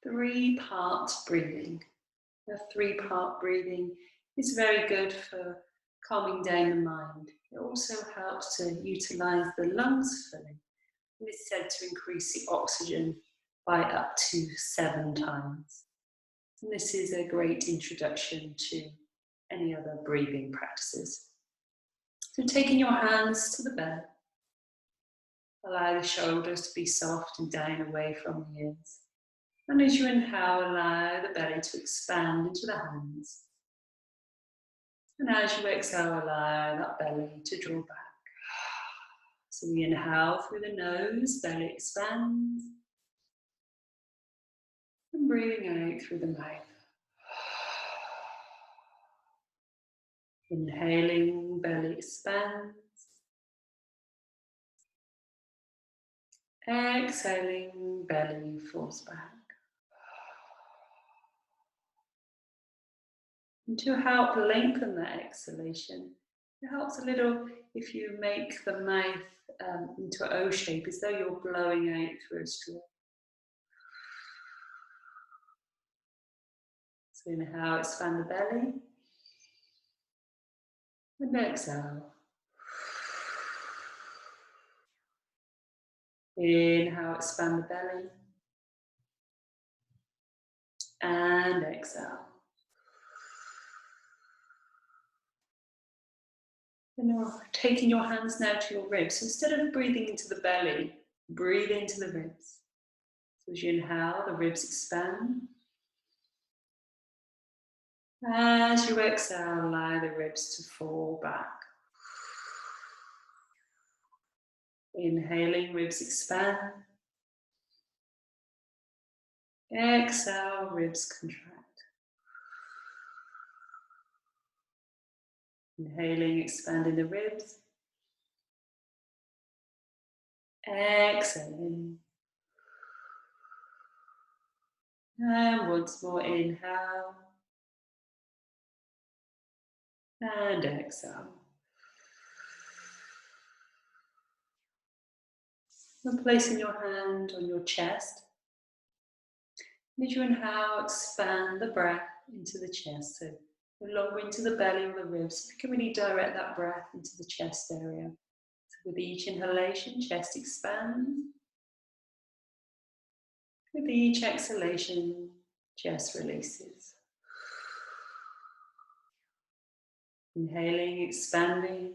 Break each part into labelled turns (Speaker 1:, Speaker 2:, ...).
Speaker 1: Three-part breathing. The three-part breathing is very good for calming down the mind. It also helps to utilize the lungs fully. And it's said to increase the oxygen by up to 7 times. And this is a great introduction to any other breathing practices. So taking your hands to the belly, allow the shoulders to be soft and down away from the ears. And as you inhale, allow the belly to expand into the hands. And as you exhale, allow that belly to draw back. So we inhale through the nose, belly expands. And breathing out through the mouth. Inhaling, belly expands. Exhaling, belly falls back. And to help lengthen that exhalation, it helps a little if you make the mouth into an O shape, as though you're blowing out through a straw. So inhale, expand the belly. And exhale. Inhale, expand the belly. And exhale. And you're taking your hands now to your ribs. So instead of breathing into the belly, breathe into the ribs. So as you inhale, the ribs expand. As you exhale, allow the ribs to fall back. Inhaling, ribs expand. Exhale, ribs contract. Inhaling, expanding the ribs. Exhaling. And once more, inhale. And exhale. And placing your hand on your chest. As you inhale, expand the breath into the chest. So no longer into the belly or the ribs. You can really direct that breath into the chest area. So with each inhalation, chest expands. With each exhalation, chest releases. Inhaling, expanding.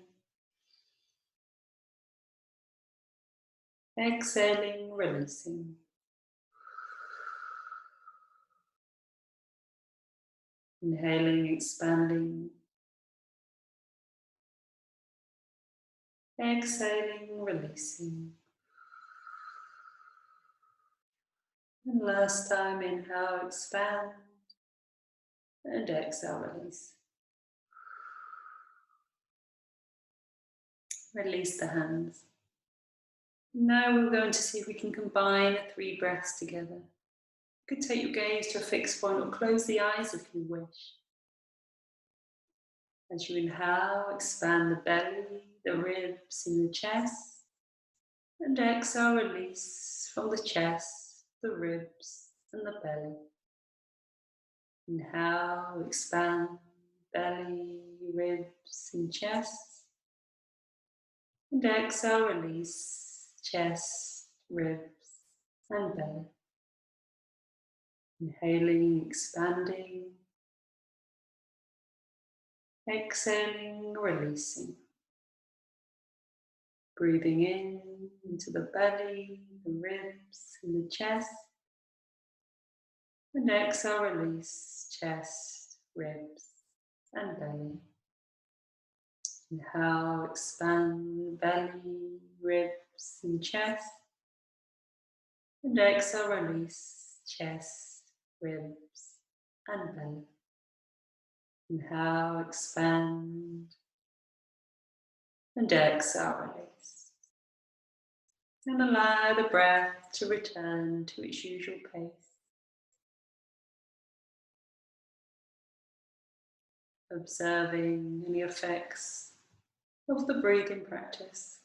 Speaker 1: Exhaling, releasing. Inhaling, expanding. Exhaling, releasing. And last time, inhale, expand. And exhale, release. Release the hands. Now we're going to see if we can combine the 3 breaths together. You could take your gaze to a fixed point or close the eyes if you wish. As you inhale, expand the belly, the ribs and the chest. And exhale, release from the chest, the ribs and the belly. Inhale, expand, belly, ribs and chest. And exhale, release, chest, ribs and belly. Inhaling, expanding. Exhaling, releasing. Breathing in into the belly, the ribs and the chest. And exhale, release, chest, ribs and belly. Inhale, expand, belly, ribs and chest. And exhale, release, chest, ribs and belly. Inhale, expand. And exhale, release. And allow the breath to return to its usual pace. Observing any effects of the breathing practice.